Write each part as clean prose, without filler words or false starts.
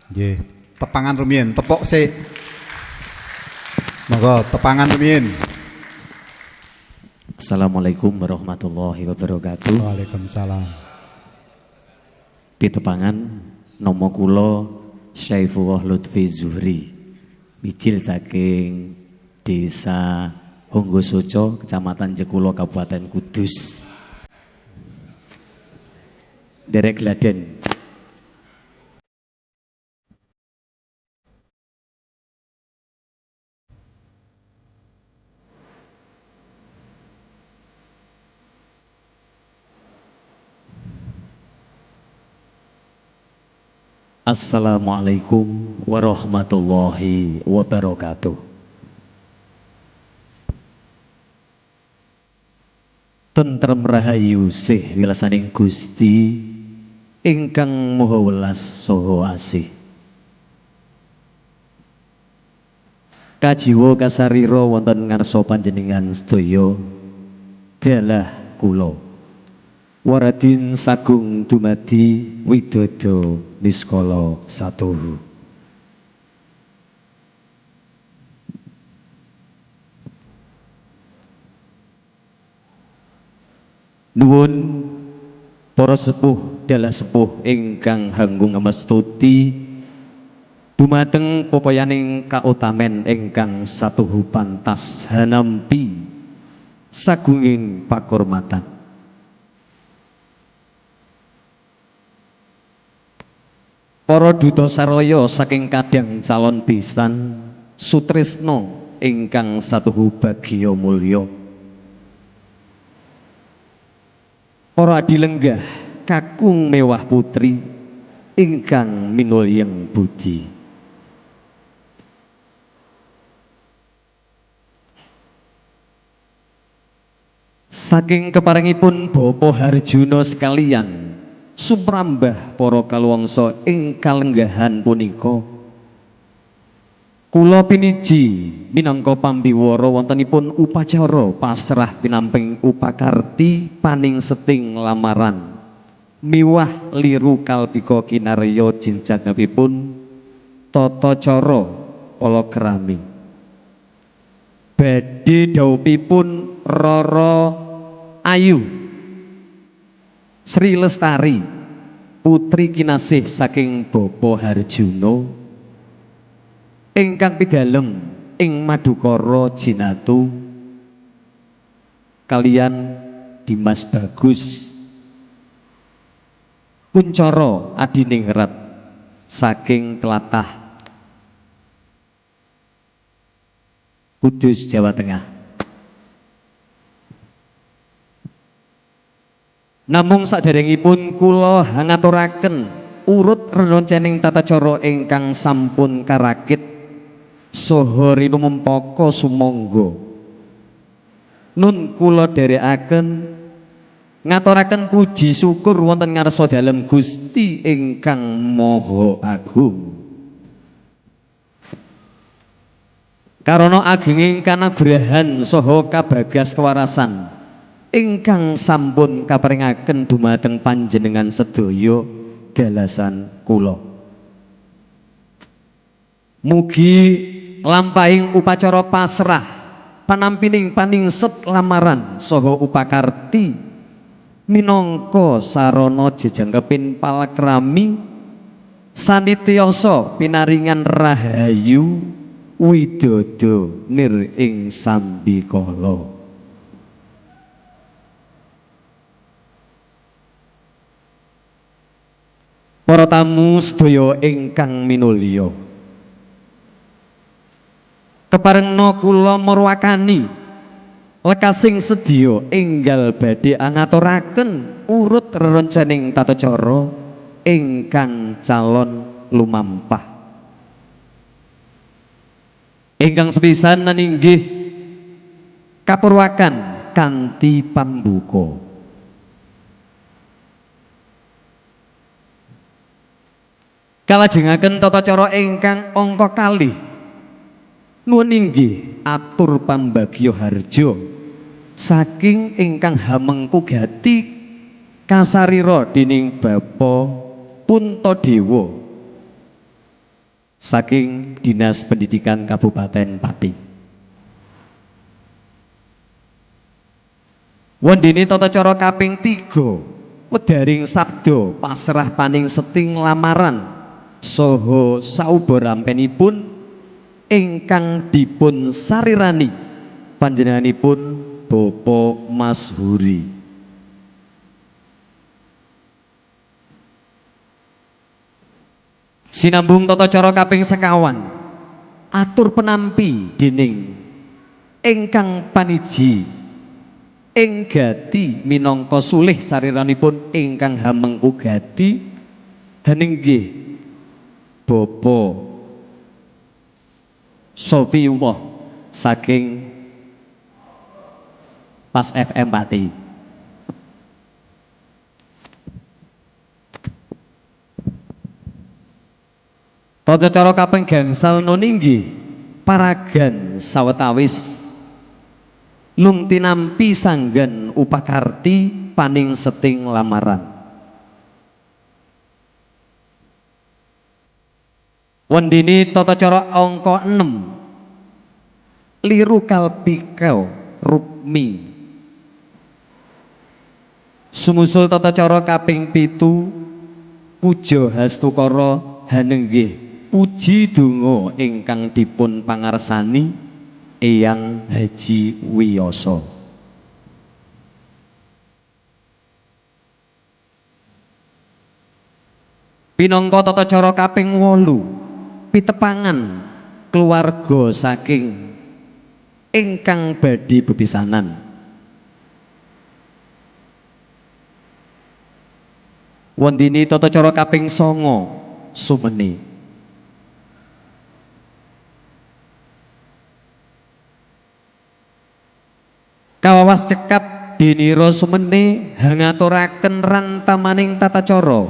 Nggih, tepangan rumiyin, tepuk sik. Monggo tepangan rumiyin. Assalamualaikum warahmatullahi wabarakatuh. Waalaikumsalam. Pitepangan nama kula Syaifullah Lutfi Zuhri. Mijil saking Desa Honggosoco, Kecamatan Jekulo, Kabupaten Kudus. Derek Gladen. Assalamualaikum warahmatullahi wabarakatuh. Tentrem rahayu sih wilasaning Gusti ingkang maha welas saha asih. Kajiwa kasarira wonten ngarsa panjenengan sedaya dalah kula Waradin sagung dumadi widodo niskala satuhu. Nuwun para sepuh dalah sepuh ingkang hanggung ngamestuti dumateng pepoyaning kautamen ingkang satuhu pantas hanampi sagunging pakurmatan. Para duta saraya saking kadang calon pisan sutresna ingkang satuhu bagya mulya. Para adilenggah kakung mewah putri ingkang minulyeng budi. Saking keparengipun Bapa Harjuna sekalian sumrambah para kalwangsa ing kalenggahan punika, kula piniji minangka pambiwara wontenipun upacara pasrah pinamping upakarti paning seting lamaran miwah liru kalpika kinarya jinjangipun tata cara palakrami badhe dhawuhipun Rara Ayu Sri Lestari putri kinasih saking Bapa Harjuna ingkang pidalem ing Madukara Jinatu kaliyan Dimas Bagus Kuncara Adiningrat saking tlatah Kudus, Jawa Tengah. Namung saderengipun kula ngaturaken urut renuncening tata cara ingkang sampun karakit saha rinumempaka sumangga. Nun kula dherekaken ngaturaken puji syukur wonten ngarsa dalem Gusti ingkang Maha Agung. Karana agenging kanugrahan saha kabagas kewarasan ingkang sampun kaparingaken dumateng panjenengan sedaya dalasan kula. Mugi lampahing upacara pasrah panampining paningset lamaran saha upakarti minangka sarana jejengkepin palakrami sanitiasa pinaringan rahayu widodo nir ing sambikala. Para tamu sedaya ingkang minulya, keparengna kula marwakani lekasing sedya enggal badhe ngaturaken urut rerencaning tata cara ingkang calon lumampah. Ingkang sepisan inggih kapurwakan kanthi pambuka. Kalajengaken tata cara ingkang angka kalih nuwun inggih atur pambagya harja saking ingkang hamengku gati kasarira dening Bapa Puntadewa saking Dinas Pendidikan Kabupaten Pati. Wondene tata cara kaping 3 Wedaring sabda pasrah paning seting lamaran saha sauba rampenipun ingkang dipun sarirani panjenenganipun Bapak Mas Huri. Sinambung tata cara kaping 50 atur penampi dening ingkang paniji ing gati minangka sulih sariranipun ingkang hamengku gati haninggih Bapak Sofiullah saking Pas FM Pati. Tata cara kaping gangsal nuninggi paragan sawetawis lung tinampi sanggan upakarti paning seting lamaran. Wondene tata cara angka 6 liru kalpikau rukmi. Sumusul tata cara kaping 7 puja hastukara hanenggih puji donga ingkang dipun pangarsani Eyang Haji Wiyoso. Pinangka tata cara kaping 8 pitepangan keluarga saking ingkang badhe bepisanan. Wondene tata cara kaping 9 sumene. Kawawas cekap dinira sumene hangaturaken rantamaning tata cara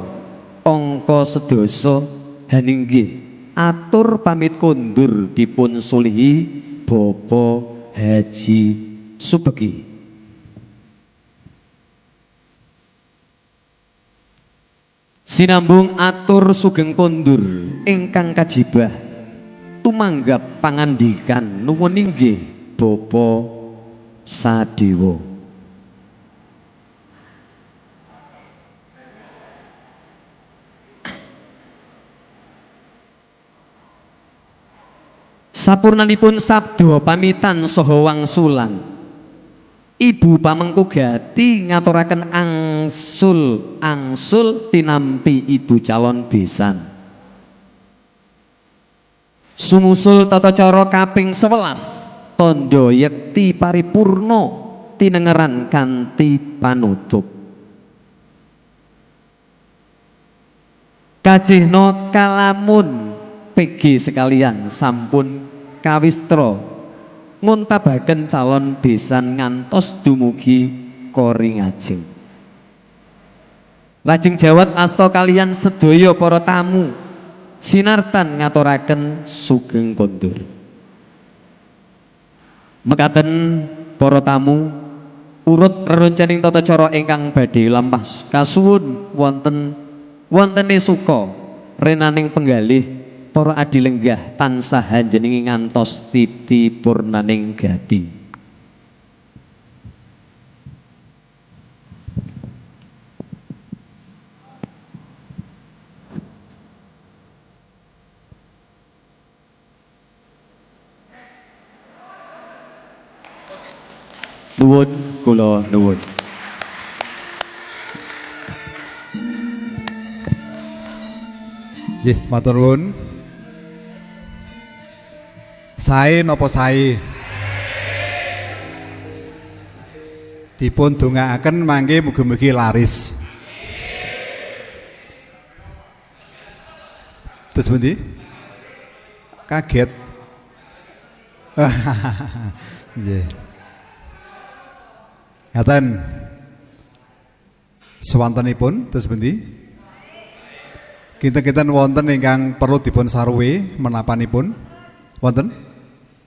angka sedasa haninggih atur pamit kondur dipun sulihi Bapak Haji Subeki. Sinambung atur sugeng kondur ingkang kajibah tumanggap pangandikan nuwun inggih Bapak Sadewa. Sapurnanipun sabda pamitan saha wangsulan Ibu Pamengku Gati ngaturaken angsul tinampi Ibu calon besan. Sumusul tata cara kaping 11 tondo yekti paripurna tinengeran kanthi panutup. Kajihna kalamun PG sekalian sampun kawistra nguntabaken calon besan ngantos dumugi kori ngajeng. Lajeng jawat asta kalian sedaya para tamu sinartan ngaturaken sugeng kondur. Mekaten para tamu urut reroncaning tata cara ingkang badhe lampah kasuwun wontene suka renaning penggalih para adilenggah tansah hanjenengi ngantos titi purnaning gati. Nuwun kula nuwun. Nggih, matur nuwun. Sae napa sae? Dipun dongaaken mangke mugi-mugi laris. Terus pundi? Kaget. Nggih. Ngaten. Swantenipun terus pundi? Kinten-kinten wonten ingkang perlu dipun sarwe menapanipun? Wonten?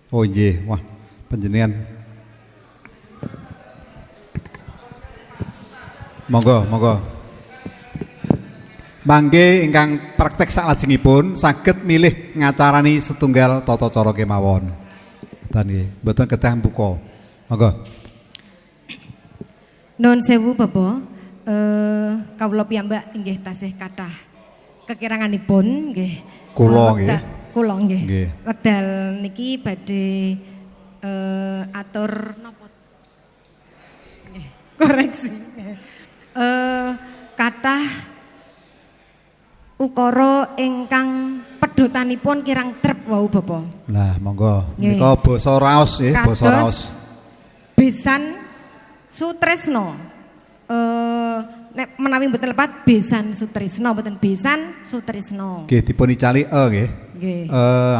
Oh nggih, wah panjenengan. Monggo, monggo. Mangke ingkang praktek salajengipun saged milih ngacarani setunggal tata cara kemawon. Ngoten nggih, mboten kedah mbuka. Monggo. Nuwun sewu Bapak, kawula piyambak inggih tasih kathah kekiranganipun nggih. Kula nggih. Kula nggih. Nggih. Wekdal niki badhe atur napa? Nggih, koreksi. Kathah ukara ingkang pedhotanipun kirang trep wau Bapak. Lah monggo. Nggih. Menika basa raos nggih, basa Kados raos. Besan Sutresno. Nek menawi mboten lepat Besan Sutresno, mboten Besan Sutresno. Nggih dipun icali nggih. Nggih.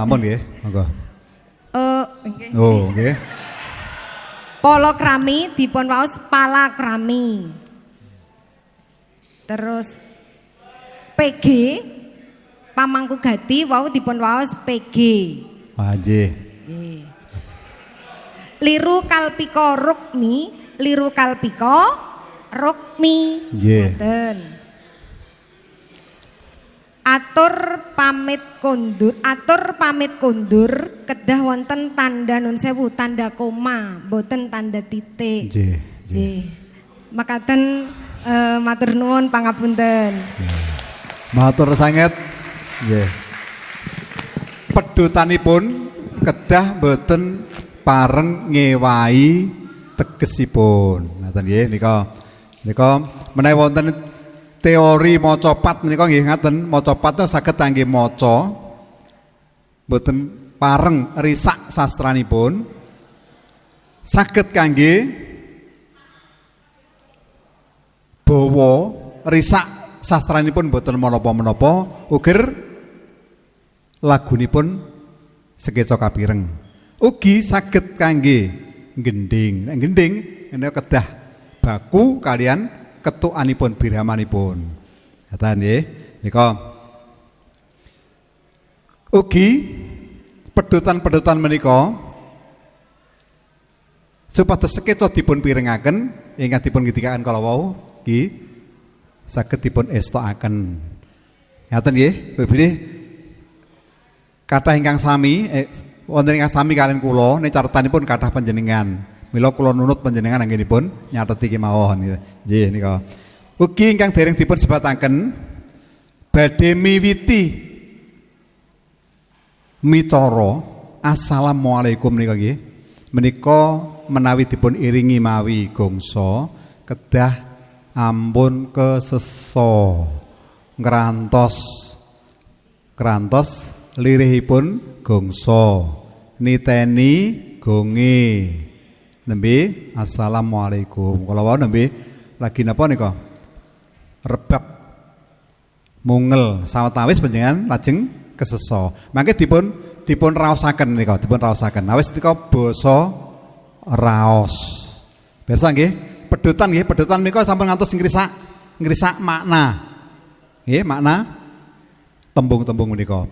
Ampun nggih, monggo. Nggih. Oh, nggih. Palakrami dipun waos palakrami. Terus PG pamangku gati wau dipun waos PG. Wah, nggih. Nggih. Liru kalpika rukmi, liru kalpika rukmi. Nggih. Ngoten. Atur pamit kondur kedah wonten tanda nun sewu, tanda koma, boten tanda titik. Nggih. Nggih. Makaten matur nuwun pangapunten. Matur sanget. Nggih. Pedhotanipun kedah boten pareng ngewahi tegesipun. Ngoten nggih nika. Nika menawi wonten teori maca pat menika nggih ngaten, maca pat saged kangge maca boten pareng risak sastranipun. Saged kangge bawa risak sastranipun boten menapa-menapa, uger lagunipun sekeca kapireng. Ugi saged kangge gending. Nek gending menika kedah baku kalian ketukanipun biramanipun. Ngoten nggih. Nika ugi pedhotan-pedhotan menika supados sekeca dipun pirengaken ingkang dipun ngidikaken kala wau nggih saged dipun estokaken. Ngoten nggih, bilih kathah ingkang sami wonten ingkang sami kalian kula ning caretanipun kathah panjenengan. Mila kula nunut panjenengan anggenipun nyateti kemawon nggih nika. Ugi ingkang dereng dipun sebataken badhe miwiti micara assalamualaikum nika nggih. Menika menawi dipun iringi mawi gongso kedah ampun kesesa ngrantos lirihipun gongso niteni gonge nembe assalamualaikum. Kala wau nembe lagi napa nika? Rebab mungel sawetawis panjenengan lajeng kesesa. Mangke dipun raosaken nika, dipun raosaken. Awis nika basa raos. Pirsa nggih, pedhotan nggih, pedhotan menika sampun ngantos ngrisak makna. Nggih, makna tembung-tembung menika.